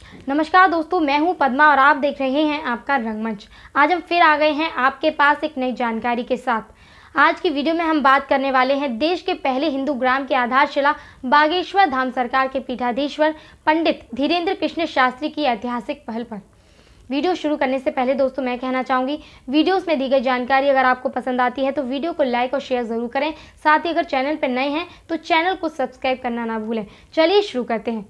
नमस्कार दोस्तों, मैं हूं पद्मा और आप देख रहे हैं आपका रंगमंच। आज हम फिर आ गए हैं आपके पास एक नई जानकारी के साथ। आज की वीडियो में हम बात करने वाले हैं देश के पहले हिंदू ग्राम की आधारशिला बागेश्वर धाम सरकार के पीठाधीश्वर पंडित धीरेन्द्र कृष्ण शास्त्री की ऐतिहासिक पहल पर। वीडियो शुरू करने से पहले दोस्तों मैं कहना चाहूँगी, वीडियोस में दी गई जानकारी अगर आपको पसंद आती है तो वीडियो को लाइक और शेयर ज़रूर करें। साथ ही अगर चैनल पर नए हैं तो चैनल को सब्सक्राइब करना ना भूलें। चलिए शुरू करते हैं।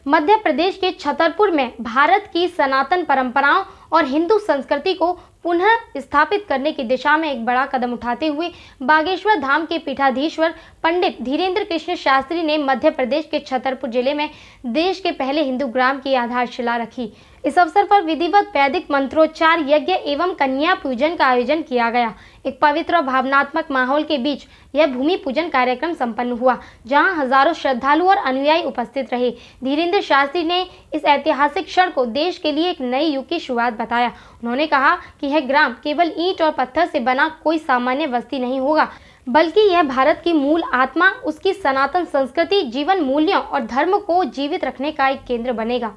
मध्य प्रदेश के छतरपुर में भारत की सनातन परंपराओं और हिंदू संस्कृति को पुनः स्थापित करने की दिशा में एक बड़ा कदम उठाते हुए बागेश्वर धाम के पीठाधीश्वर पंडित धीरेन्द्र कृष्ण शास्त्री ने मध्य प्रदेश के छतरपुर जिले में देश के पहले हिंदू ग्राम की आधारशिला रखी। इस अवसर पर विधिवत वैदिक मंत्रोच्चार, यज्ञ एवं कन्या पूजन का आयोजन किया गया। एक पवित्र और भावनात्मक माहौल के बीच यह भूमि पूजन कार्यक्रम संपन्न हुआ, जहां हजारों श्रद्धालु और अनुयायी उपस्थित रहे। धीरेन्द्र शास्त्री ने इस ऐतिहासिक क्षण को देश के लिए एक नए युग की शुरुआत बताया। उन्होंने कहा कि यह ग्राम केवल ईंट और पत्थर से बना कोई सामान्य बस्ती नहीं होगा, बल्कि यह भारत की मूल आत्मा, उसकी सनातन संस्कृति, जीवन मूल्यों और धर्म को जीवित रखने का एक केंद्र बनेगा।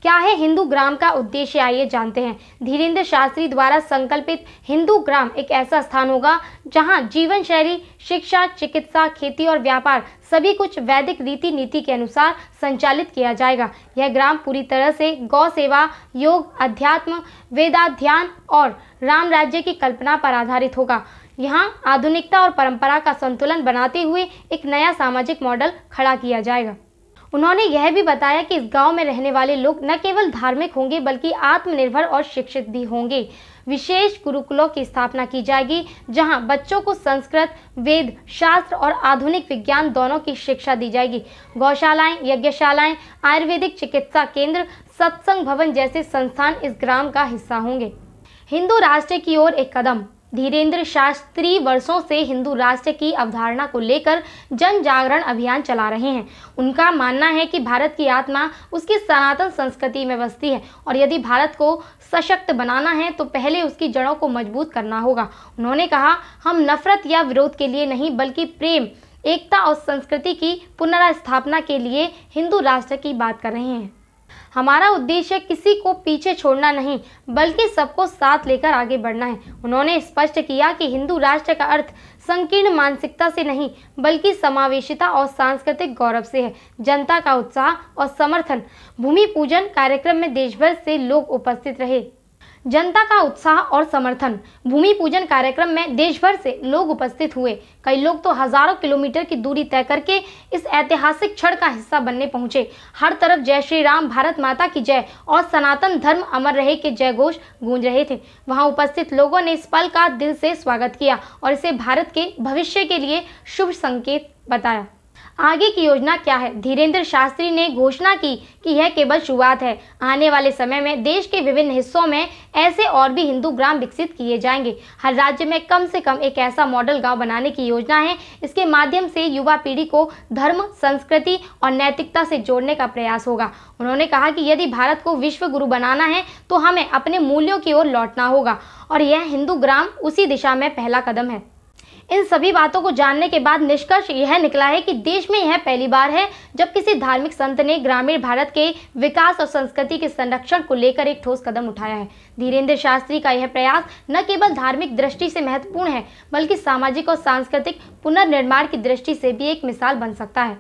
क्या है हिंदू ग्राम का उद्देश्य, आइए जानते हैं। धीरेन्द्र शास्त्री द्वारा संकल्पित हिंदू ग्राम एक ऐसा स्थान होगा जहां जीवन शैली, शिक्षा, चिकित्सा, खेती और व्यापार सभी कुछ वैदिक रीति नीति के अनुसार संचालित किया जाएगा। यह ग्राम पूरी तरह से गौ सेवा, योग, अध्यात्म, वेदाध्ययन और राम राज्य की कल्पना पर आधारित होगा। यहाँ आधुनिकता और परंपरा का संतुलन बनाते हुए एक नया सामाजिक मॉडल खड़ा किया जाएगा। उन्होंने यह भी बताया कि इस गांव में रहने वाले लोग न केवल धार्मिक होंगे बल्कि आत्मनिर्भर और शिक्षित भी होंगे। विशेष गुरुकुलों की स्थापना की जाएगी, जहां बच्चों को संस्कृत, वेद, शास्त्र और आधुनिक विज्ञान दोनों की शिक्षा दी जाएगी। गौशालाएं, यज्ञशालाएं, आयुर्वेदिक चिकित्सा केंद्र, सत्संग भवन जैसे संस्थान इस ग्राम का हिस्सा होंगे। हिंदू राष्ट्र की ओर एक कदम। धीरेन्द्र शास्त्री वर्षों से हिंदू राष्ट्र की अवधारणा को लेकर जन जागरण अभियान चला रहे हैं। उनका मानना है कि भारत की आत्मा उसकी सनातन संस्कृति में बसती है और यदि भारत को सशक्त बनाना है तो पहले उसकी जड़ों को मजबूत करना होगा। उन्होंने कहा, हम नफरत या विरोध के लिए नहीं बल्कि प्रेम, एकता और संस्कृति की पुनर्स्थापना के लिए हिंदू राष्ट्र की बात कर रहे हैं। हमारा उद्देश्य किसी को पीछे छोड़ना नहीं बल्कि सबको साथ लेकर आगे बढ़ना है। उन्होंने स्पष्ट किया कि हिंदू राष्ट्र का अर्थ संकीर्ण मानसिकता से नहीं बल्कि समावेशिता और सांस्कृतिक गौरव से है। जनता का उत्साह और समर्थन। भूमि पूजन कार्यक्रम में देश भर से लोग उपस्थित रहे। जनता का उत्साह और समर्थन। भूमि पूजन कार्यक्रम में देश भर से लोग उपस्थित हुए। कई लोग तो हजारों किलोमीटर की दूरी तय करके इस ऐतिहासिक क्षण का हिस्सा बनने पहुंचे। हर तरफ जय श्री राम, भारत माता की जय और सनातन धर्म अमर रहे के जय घोष गूंज रहे थे। वहां उपस्थित लोगों ने इस पल का दिल से स्वागत किया और इसे भारत के भविष्य के लिए शुभ संकेत बताया। आगे की योजना क्या है? धीरेन्द्र शास्त्री ने घोषणा की कि यह केवल शुरुआत है। आने वाले समय में देश के विभिन्न हिस्सों में ऐसे और भी हिंदू ग्राम विकसित किए जाएंगे। हर राज्य में कम से कम एक ऐसा मॉडल गांव बनाने की योजना है। इसके माध्यम से युवा पीढ़ी को धर्म, संस्कृति और नैतिकता से जोड़ने का प्रयास होगा। उन्होंने कहा कि यदि भारत को विश्व गुरु बनाना है तो हमें अपने मूल्यों की ओर लौटना होगा और यह हिंदू ग्राम उसी दिशा में पहला कदम है। इन सभी बातों को जानने के बाद निष्कर्ष यह निकला है कि देश में यह पहली बार है जब किसी धार्मिक संत ने ग्रामीण भारत के विकास और संस्कृति के संरक्षण को लेकर एक ठोस कदम उठाया है। धीरेन्द्र शास्त्री का यह प्रयास न केवल धार्मिक दृष्टि से महत्वपूर्ण है बल्कि सामाजिक और सांस्कृतिक पुनर्निर्माण की दृष्टि से भी एक मिसाल बन सकता है।